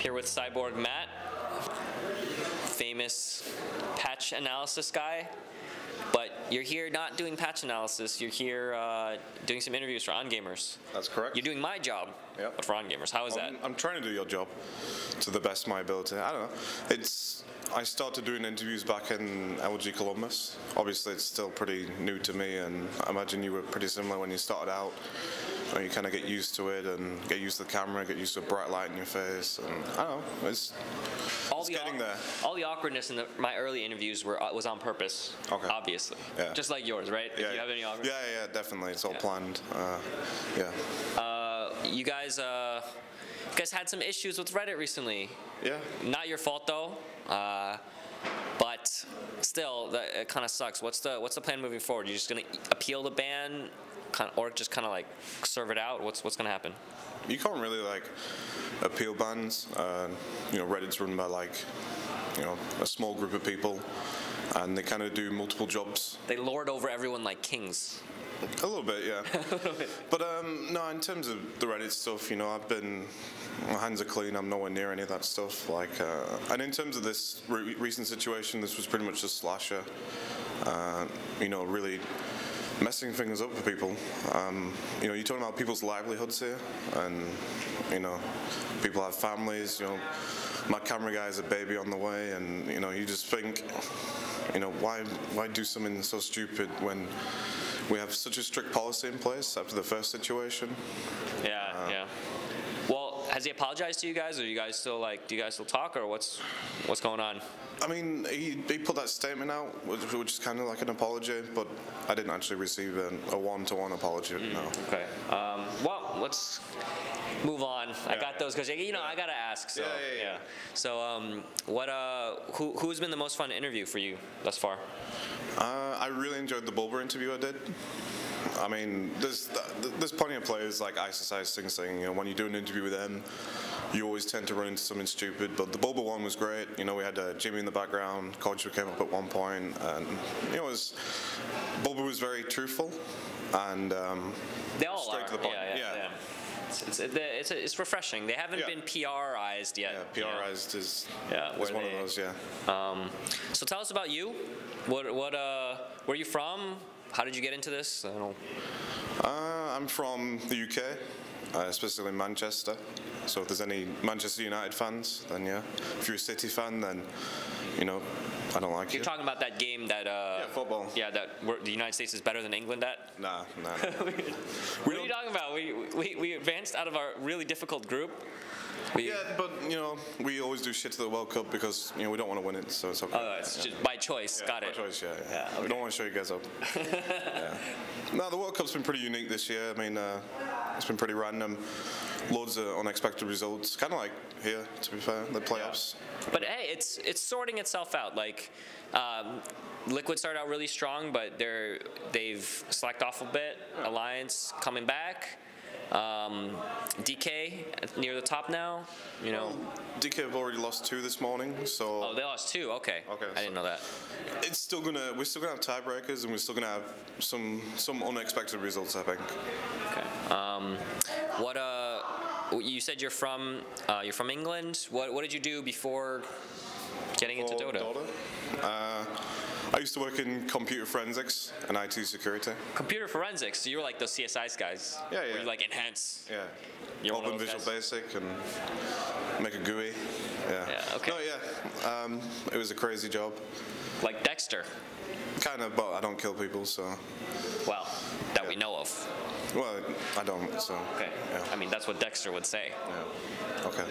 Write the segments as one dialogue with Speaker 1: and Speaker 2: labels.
Speaker 1: Here with Cyborgmatt, famous patch analysis guy. But you're here not doing patch analysis, you're here doing some interviews for OnGamers.
Speaker 2: That's correct.
Speaker 1: You're doing my job,
Speaker 2: yep.
Speaker 1: But for OnGamers. How is that?
Speaker 2: I'm trying to do your job to the best of my ability. I don't know. I started doing interviews back in LG Columbus. Obviously, it's still pretty new to me, and I imagine you were pretty similar when you started out. You kind of get used to it and get used to the camera, get used to a bright light in your face, and I don't know, it's getting there.
Speaker 1: All the awkwardness in my early interviews was on purpose,
Speaker 2: okay.
Speaker 1: Obviously.
Speaker 2: Yeah.
Speaker 1: Just like yours, right?
Speaker 2: Yeah.
Speaker 1: If you have any awkwardness?
Speaker 2: Yeah, definitely. It's all planned. Yeah.
Speaker 1: You guys had some issues with Reddit recently.
Speaker 2: Yeah.
Speaker 1: Not your fault though. But still, it kind of sucks. What's the plan moving forward? You're just gonna appeal the ban, or just kind of like serve it out? What's gonna happen?
Speaker 2: You can't really like appeal bans. Reddit's run by a small group of people, and they kind of do multiple jobs.
Speaker 1: They lord over everyone like kings.
Speaker 2: A little bit, yeah. A little bit. But no, in terms of the Reddit stuff, my hands are clean. I'm nowhere near any of that stuff. And in terms of this recent situation, this was pretty much a slasher. Really messing things up for people. You're talking about people's livelihoods here, and people have families. My camera guy has a baby on the way, and you just think, why do something so stupid when we have such a strict policy in place after the first situation?
Speaker 1: Yeah. Well, has he apologized to you guys, or do you guys still talk, or what's going on?
Speaker 2: I mean, he put that statement out, which is kind of like an apology, but I didn't actually receive a one-to-one apology. No.
Speaker 1: Okay. Well, let's move on. Yeah, I got those because I gotta ask. So
Speaker 2: yeah.
Speaker 1: So who's been the most fun interview for you thus far?
Speaker 2: I really enjoyed the Bulber interview I did. I mean, there's plenty of players like Isocize things saying, when you do an interview with them, you always tend to run into something stupid. But the Bulber one was great. We had Jimmy in the background. Kodjo came up at one point, and Bulber was very truthful and
Speaker 1: they all
Speaker 2: straight
Speaker 1: are.
Speaker 2: to the point.
Speaker 1: Yeah. It's refreshing. They haven't been PRized yet.
Speaker 2: Yeah, PRized is one of those. Yeah.
Speaker 1: So tell us about you. Where are you from? How did you get into this? I don't know.
Speaker 2: I'm from the UK, especially Manchester. So if there's any Manchester United fans, then yeah. If you're a City fan, then I don't like it.
Speaker 1: You're talking about that game that
Speaker 2: football.
Speaker 1: Yeah, the United States is better than England at?
Speaker 2: Nah.
Speaker 1: What are you talking about? We advanced out of our really difficult group.
Speaker 2: But we always do shit to the World Cup because we don't want to win it, so it's okay.
Speaker 1: Oh, it's just by choice. Got it.
Speaker 2: By choice, yeah.
Speaker 1: Okay.
Speaker 2: We don't want to show you guys up. Yeah. No, the World Cup's been pretty unique this year. I mean, it's been pretty random. Loads of unexpected results. Kind of like here, to be fair, the playoffs.
Speaker 1: Yeah. But hey, it's sorting itself out. Liquid started out really strong, but they've slacked off a bit. Yeah. Alliance coming back. DK near the top now,
Speaker 2: DK have already lost 2 this morning, so.
Speaker 1: Oh, they lost 2. Okay. I didn't know that.
Speaker 2: We're still gonna have tiebreakers, and we're still gonna have some unexpected results, I think.
Speaker 1: Okay. You said you're from England. What did you do before getting into Dota?
Speaker 2: I used to work in computer forensics and IT security.
Speaker 1: Computer forensics? So you were like those CSI guys?
Speaker 2: Yeah.
Speaker 1: Where you enhance?
Speaker 2: Yeah. Open Visual Basic and make a GUI. Yeah.
Speaker 1: Okay.
Speaker 2: No, yeah. It was a crazy job.
Speaker 1: Like Dexter?
Speaker 2: Kind of, but I don't kill people, so.
Speaker 1: Well, that we know of.
Speaker 2: Well, I don't, so.
Speaker 1: Okay.
Speaker 2: Yeah.
Speaker 1: I mean, that's what Dexter would say.
Speaker 2: Yeah. Okay.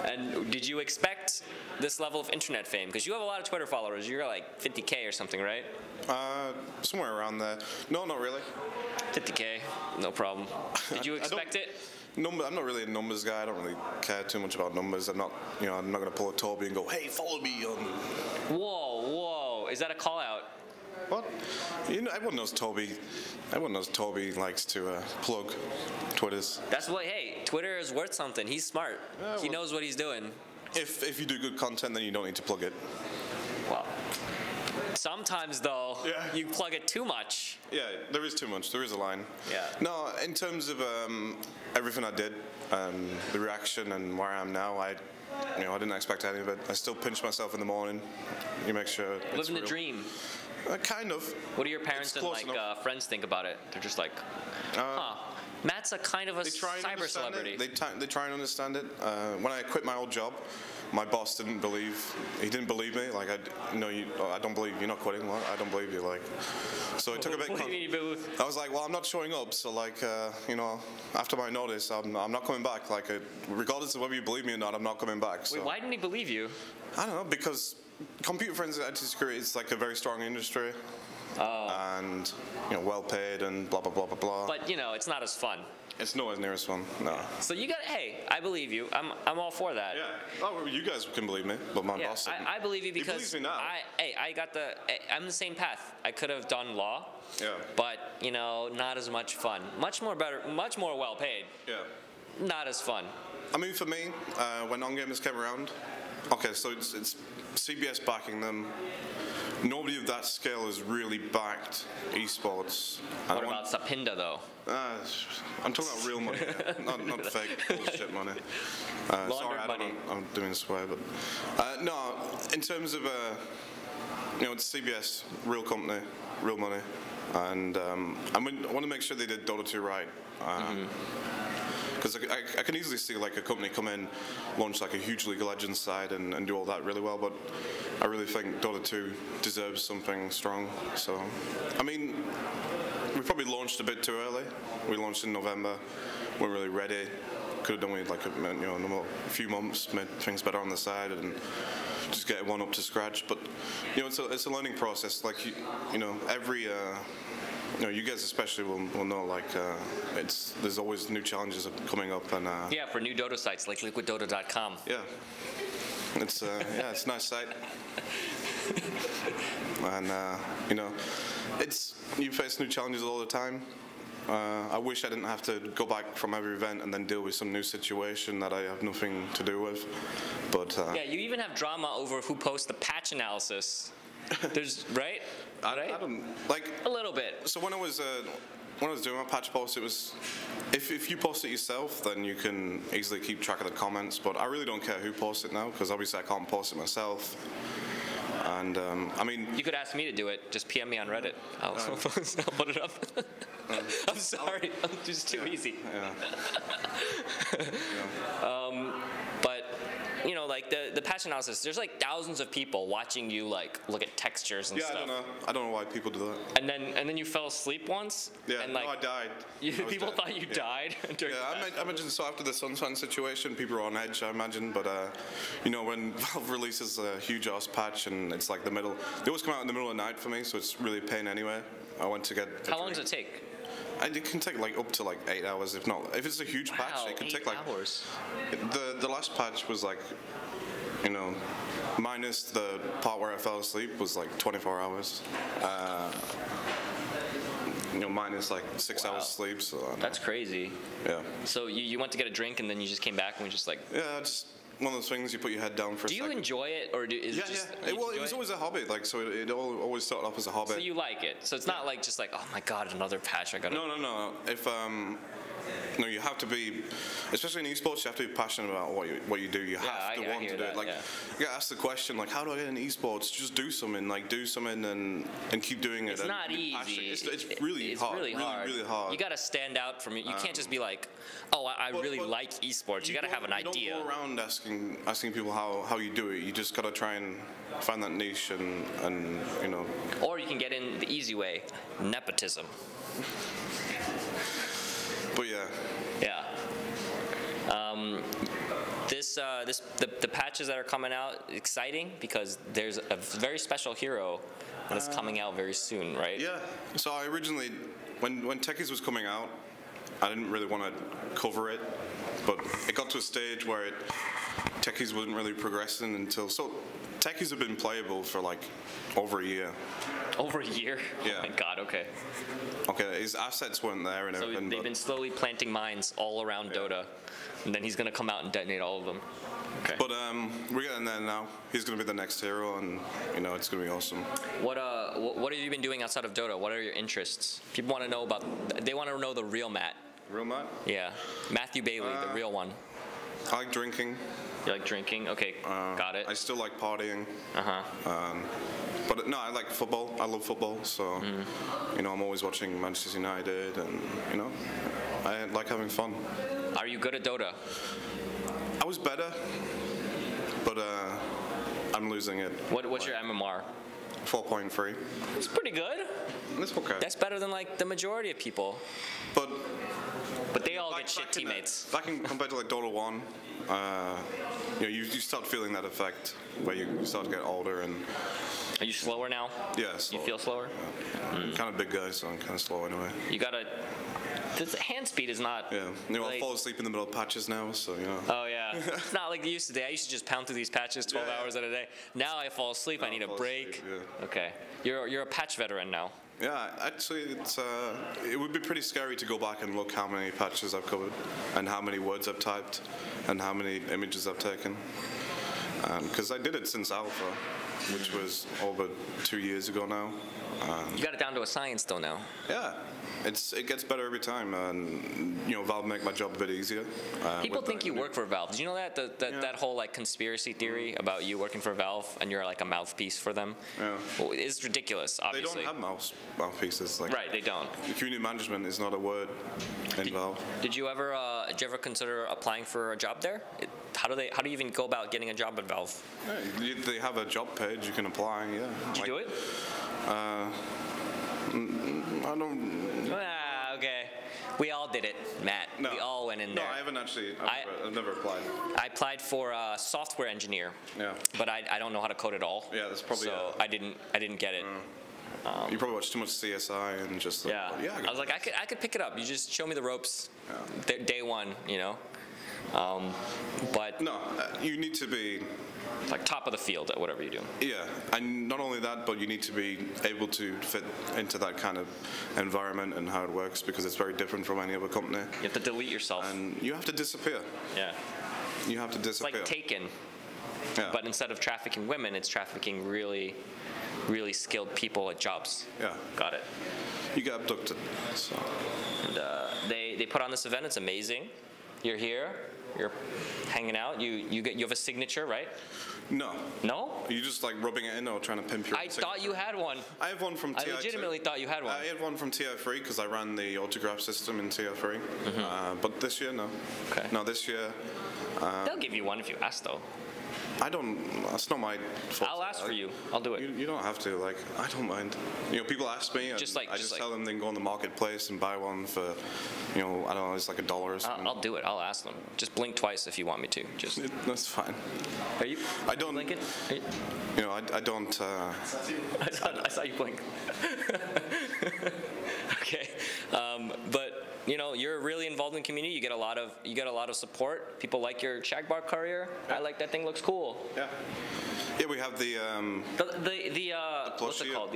Speaker 1: And did you expect this level of internet fame? Because you have a lot of Twitter followers. You're like 50K or something, right?
Speaker 2: Somewhere around there. No, not really.
Speaker 1: 50K, no problem. Did you expect it?
Speaker 2: I'm not really a numbers guy. I don't really care too much about numbers. I'm not going to pull a Toby and go, hey, follow me on.
Speaker 1: Whoa. Is that a call out?
Speaker 2: What? Everyone knows Toby likes to plug Twitters.
Speaker 1: That's what. Hey, Twitter is worth something. He's smart. He knows what he's doing.
Speaker 2: If you do good content, then you don't need to plug it.
Speaker 1: Well, Sometimes though, you plug it too much.
Speaker 2: Yeah, there is too much. There is a line.
Speaker 1: Yeah.
Speaker 2: No, in terms of everything I did, the reaction and where I am now, I didn't expect any of it. I still pinch myself in the morning. You make sure.
Speaker 1: Living the dream.
Speaker 2: Kind of.
Speaker 1: What do your parents and friends think about it? They're just like, Matt's a kind of a cyber celebrity.
Speaker 2: They try and understand it. When I quit my old job, my boss didn't believe me. Like, I don't believe you're not quitting. What? I don't believe you. Like, so it took a bit.
Speaker 1: What do you mean, Booth?
Speaker 2: I was like, well, I'm not showing up. So like, after my notice, I'm not coming back. Like, regardless of whether you believe me or not, I'm not coming back. So.
Speaker 1: Wait, why didn't he believe you?
Speaker 2: I don't know, because computer forensic IT security is like a very strong industry. And well paid and blah blah blah blah blah.
Speaker 1: But it's not as fun.
Speaker 2: It's nowhere near as fun. No.
Speaker 1: So hey, I believe you. I'm all for that.
Speaker 2: Yeah. Oh, well, you guys can believe me, but my boss didn't.
Speaker 1: I believe you because
Speaker 2: he believes me now.
Speaker 1: I'm the same path. I could have done law.
Speaker 2: Yeah.
Speaker 1: But not as much fun. Much more well paid.
Speaker 2: Yeah.
Speaker 1: Not as fun.
Speaker 2: I mean, for me, when on-gamers came around, okay, so it's CBS backing them. Nobody of that scale has really backed esports.
Speaker 1: What about Sapinda, though?
Speaker 2: I'm talking about real money, not fake bullshit money. Sorry, I'm doing a swear, but no. In terms of it's CBS, real company, real money, and I want to make sure they did Dota 2 right. Because I can easily see like a company come in, launch like a huge League of Legends side and do all that really well, but I really think Dota 2 deserves something strong. So, I mean, we probably launched a bit too early. We launched in November, weren't really ready. Could have done with like a few months, made things better on the side and just get one up to scratch. But it's a learning process. Like every. You guys especially will know, like, there's always new challenges coming up, and
Speaker 1: yeah, for new Dota sites like liquiddota.com.
Speaker 2: Yeah, it's it's a nice site, and you face new challenges all the time. I wish I didn't have to go back from every event and then deal with some new situation that I have nothing to do with. But
Speaker 1: yeah, you even have drama over who posts the patch analysis. There's right.
Speaker 2: I don't like
Speaker 1: a little bit.
Speaker 2: So when I was doing my patch post, it was if you post it yourself, then you can easily keep track of the comments. But I really don't care who posts it now because obviously I can't post it myself. And I mean,
Speaker 1: you could ask me to do it. Just PM me on Reddit. I'll put it up. I'm sorry, it's just too easy.
Speaker 2: Yeah.
Speaker 1: But like the patch analysis, there's like thousands of people watching you like look at textures and stuff.
Speaker 2: Yeah, I don't know why people do that.
Speaker 1: And then you fell asleep once.
Speaker 2: Yeah,
Speaker 1: and like,
Speaker 2: I died.
Speaker 1: People thought you died. During
Speaker 2: I imagine so after the Sunshine situation, people are on edge. I imagine, but when Valve releases a huge ass patch and it's like the middle, they always come out in the middle of the night for me, so it's really a pain anyway. I went to get.
Speaker 1: How long does it take?
Speaker 2: It can take like up to like 8 hours, if not. If it's a huge patch, it can take like
Speaker 1: 8 hours.
Speaker 2: The last patch was like, minus the part where I fell asleep was like 24 hours. Minus like 6 hours sleep. So
Speaker 1: that's crazy.
Speaker 2: Yeah.
Speaker 1: So you went to get a drink and then you just came back and we just like.
Speaker 2: Yeah, just one of those things you put your head down for a second.
Speaker 1: Do you enjoy it or is it just?
Speaker 2: Yeah. It was always a hobby. Like so, it always started off as a hobby.
Speaker 1: So you like it. So it's not like just like, oh my god, another patch. I gotta.
Speaker 2: No. If you have to be, especially in esports, you have to be passionate about what you do. You have to want to do it. Like, you gotta ask the question, like, how do I get into esports? Just do something, and keep doing it.
Speaker 1: It's not easy.
Speaker 2: It's really hard. Really hard.
Speaker 1: You gotta stand out from it. You can't just be like, oh, I really like esports. You gotta have an idea.
Speaker 2: You don't go around asking people how you do it. You just gotta try and find that niche and.
Speaker 1: Or you can get in the easy way, nepotism.
Speaker 2: But yeah.
Speaker 1: Yeah. The patches that are coming out, exciting because there's a very special hero that's coming out very soon, right?
Speaker 2: Yeah. So I originally, when Techies was coming out, I didn't really want to cover it, but it got to a stage where Techies wasn't really progressing until Techies have been playable for like over a year.
Speaker 1: Over a year?
Speaker 2: Yeah.
Speaker 1: Oh my god, okay.
Speaker 2: Okay, his assets weren't there and everything.
Speaker 1: So they've been slowly planting mines all around Dota, and then he's going to come out and detonate all of them. Okay.
Speaker 2: But we're getting there now. He's going to be the next hero, and it's going to be awesome.
Speaker 1: What have you been doing outside of Dota? What are your interests? People want to know about. They want to know the real Matt.
Speaker 2: Real Matt?
Speaker 1: Yeah, Matthew Bailey, the real one.
Speaker 2: I like drinking.
Speaker 1: You like drinking? Okay, got it.
Speaker 2: I still like partying.
Speaker 1: Uh-huh.
Speaker 2: But no, I like football. I love football. So, I'm always watching Manchester United, and I like having fun.
Speaker 1: Are you good at Dota?
Speaker 2: I was better, but I'm losing it.
Speaker 1: What's your MMR?
Speaker 2: 4.3.
Speaker 1: It's pretty good.
Speaker 2: It's okay.
Speaker 1: That's better than like the majority of people.
Speaker 2: But
Speaker 1: they all get shit teammates.
Speaker 2: Back in compared to like Dota 1, you start feeling that effect where you start to get older and.
Speaker 1: Are you slower now?
Speaker 2: Yeah, slower.
Speaker 1: You feel slower?
Speaker 2: Yeah. I'm kind of big guy, so I'm kind of slow anyway.
Speaker 1: You gotta. The hand speed is not.
Speaker 2: Yeah, I fall asleep in the middle of patches now, so
Speaker 1: Oh yeah, it's not like they used to. I used to just pound through these patches 12 hours at a day. Now I fall asleep. I need a break.
Speaker 2: Asleep, yeah.
Speaker 1: Okay, you're a patch veteran now.
Speaker 2: Yeah, actually, it would be pretty scary to go back and look how many patches I've covered, and how many words I've typed, and how many images I've taken. Because I did it since Alpha, which was over 2 years ago now.
Speaker 1: You got it down to a science though now.
Speaker 2: Yeah. It gets better every time, and Valve make my job a bit easier.
Speaker 1: People think you work for Valve. Did you know that that whole like conspiracy theory about you working for Valve and you're like a mouthpiece for them?
Speaker 2: Yeah.
Speaker 1: Well, it's ridiculous. Obviously.
Speaker 2: They don't have mouthpieces. Like,
Speaker 1: they don't.
Speaker 2: Community management is not a word in Valve.
Speaker 1: Did you ever consider applying for a job there? How do you even go about getting a job at Valve?
Speaker 2: Yeah, they have a job page. You can apply. Yeah.
Speaker 1: Did you do it?
Speaker 2: I don't.
Speaker 1: Okay. We all did it, Matt.
Speaker 2: No.
Speaker 1: We all went in there.
Speaker 2: No, I haven't actually. I've never applied.
Speaker 1: I applied for a software engineer.
Speaker 2: Yeah.
Speaker 1: But I don't know how to code at all.
Speaker 2: Yeah, that's probably.
Speaker 1: So I didn't get it.
Speaker 2: You probably watched too much CSI and just.
Speaker 1: Yeah. I was like, I could pick it up. You just show me the ropes. Yeah. Day one, But
Speaker 2: no, you need to be.
Speaker 1: Like top of the field at whatever you do.
Speaker 2: Yeah, and not only that, but you need to be able to fit into that kind of environment and how it works, because it's very different from any other company.
Speaker 1: You have to delete yourself.
Speaker 2: And you have to disappear.
Speaker 1: Yeah.
Speaker 2: You have to disappear.
Speaker 1: It's like Taken.
Speaker 2: Yeah.
Speaker 1: But instead of trafficking women, it's trafficking really, really skilled people at jobs.
Speaker 2: Yeah.
Speaker 1: Got it.
Speaker 2: You get abducted. So.
Speaker 1: And they put on this event. It's amazing. You're here. You're hanging out. You have a signature, right?
Speaker 2: No.
Speaker 1: No?
Speaker 2: Are you just like rubbing it in or trying to pimp your signature?
Speaker 1: Thought you had one.
Speaker 2: I have one from TI4.
Speaker 1: I legitimately thought you had one.
Speaker 2: I had one from TI4 because I ran the autograph system in TI4. But this year, no.
Speaker 1: Okay.
Speaker 2: No, this year.
Speaker 1: They'll give you one if you ask, though.
Speaker 2: I don't. That's not my fault.
Speaker 1: I'll ask for you. I'll do it.
Speaker 2: You don't have to. Like, I don't mind. People ask me, and I just tell them they can go on the marketplace and buy one for, I don't know, it's like $1 or something.
Speaker 1: I'll do it. I'll ask them. Just blink twice if you want me to. Just.
Speaker 2: That's fine.
Speaker 1: Are you?
Speaker 2: I don't.
Speaker 1: Blinking?
Speaker 2: I don't.
Speaker 1: I saw you blink. Okay, but. You're really involved in the community. You get a lot of support. People like your Shagbark career. Yeah. I like that thing. Looks cool.
Speaker 2: Yeah. Yeah, we have the
Speaker 1: what's it called?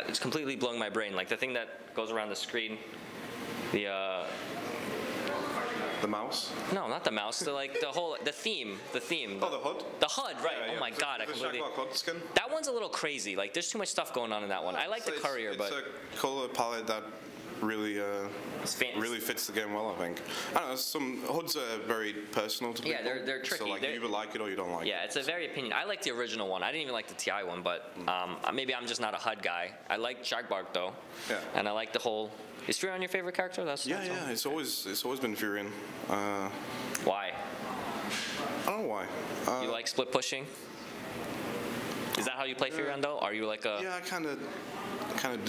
Speaker 1: It's completely blowing my brain. Like the thing that goes around the screen. The
Speaker 2: mouse?
Speaker 1: No, not the mouse. The theme.
Speaker 2: Oh, the HUD?
Speaker 1: The HUD, right?
Speaker 2: Yeah,
Speaker 1: oh my God, I completely.
Speaker 2: HUD skin?
Speaker 1: That one's a little crazy. Like there's too much stuff going on in that one. I like the courier, but
Speaker 2: it's a color palette that really fits the game well, I think. I don't know. Some HUDs are very personal to people.
Speaker 1: Yeah, they're tricky.
Speaker 2: So you either like it or you don't like it.
Speaker 1: Yeah, it's a very opinion. I like the original one. I didn't even like the TI one, but maybe I'm just not a HUD guy. I like Shagbark though.
Speaker 2: Yeah.
Speaker 1: And I like the whole. Is Furion your favorite character?
Speaker 2: Yeah. It's always been Furion.
Speaker 1: Why?
Speaker 2: I don't know why.
Speaker 1: You like split pushing? Is that how you play Furion though? Are you like a?
Speaker 2: Yeah, I kind of do.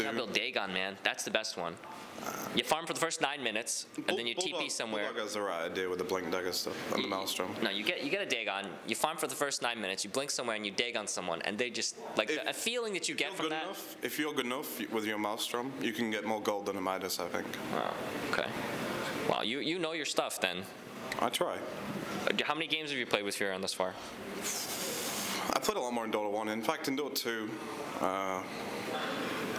Speaker 1: You gotta build Dagon, man. That's the best one. You farm for the first 9 minutes, and then you TP somewhere.
Speaker 2: Bulldog has the right idea with the blink dagger stuff and the maelstrom.
Speaker 1: No, you get a Dagon. You farm for the first 9 minutes. You blink somewhere and you Dagon someone, and they just a feeling that you get from that.
Speaker 2: If you're good enough with your maelstrom, you can get more gold than a Midas, I think.
Speaker 1: Wow. Okay. Wow, you know your stuff then.
Speaker 2: I try.
Speaker 1: How many games have you played with Furion thus far?
Speaker 2: I played a lot more in Dota 1. In fact, in Dota 2,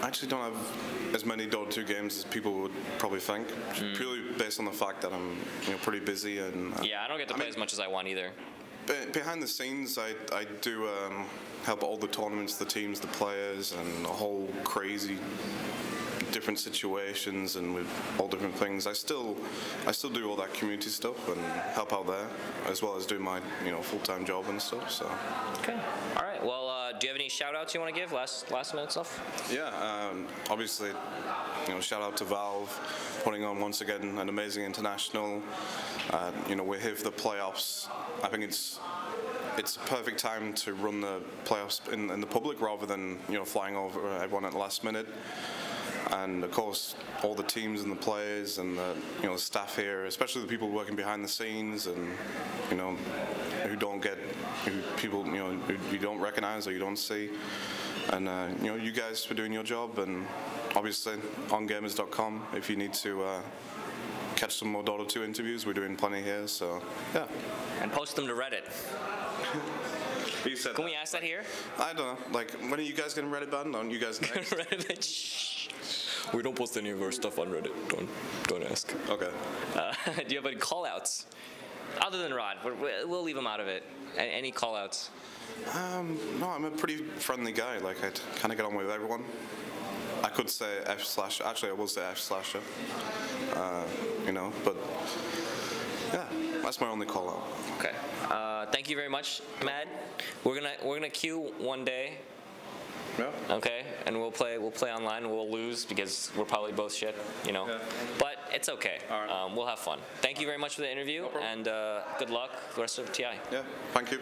Speaker 2: I actually don't have as many Dota 2 games as people would probably think, purely based on the fact that I'm pretty busy and
Speaker 1: yeah, I don't get to play as much as I want either.
Speaker 2: Behind the scenes, I do help all the tournaments, the teams, the players, and a whole crazy different situations and with all different things. I still do all that community stuff and help out there, as well as do my full-time job and stuff. So.
Speaker 1: Okay. All right. Well, do you have any shout-outs you want to give? Last minute stuff.
Speaker 2: Yeah. Obviously, shout out to Valve, putting on once again an amazing international. We're here for the playoffs. I think it's a perfect time to run the playoffs in the public rather than flying over everyone at the last minute. And of course, all the teams and the players and the staff here, especially the people working behind the scenes and who people who you don't recognize or you don't see, and you guys for doing your job, and obviously ongamers.com if you need to catch some more Dota 2 interviews. We're doing plenty here, so yeah.
Speaker 1: And post them to Reddit. Can we ask that here?
Speaker 2: I don't know. Like, when are you guys getting Reddit banned? Aren't you guys next?
Speaker 1: Reddit. We don't post any of our stuff on Reddit. Don't ask.
Speaker 2: Okay.
Speaker 1: Do you have any call-outs? Other than Rod, we'll leave him out of it. Any call-outs?
Speaker 2: No, I'm a pretty friendly guy. Like, I kind of get on with everyone. I could say F/. Actually, I will say F/. But yeah, that's my only call-out.
Speaker 1: Okay. Thank you very much, Matt. We're gonna queue one day.
Speaker 2: Yeah.
Speaker 1: Okay, and we'll play online. We'll lose because we're probably both shit,
Speaker 2: Yeah.
Speaker 1: But it's okay.
Speaker 2: All right.
Speaker 1: We'll have fun. Thank you very much for the interview,
Speaker 2: No problem.
Speaker 1: and good luck the rest of TI.
Speaker 2: Yeah. Thank you.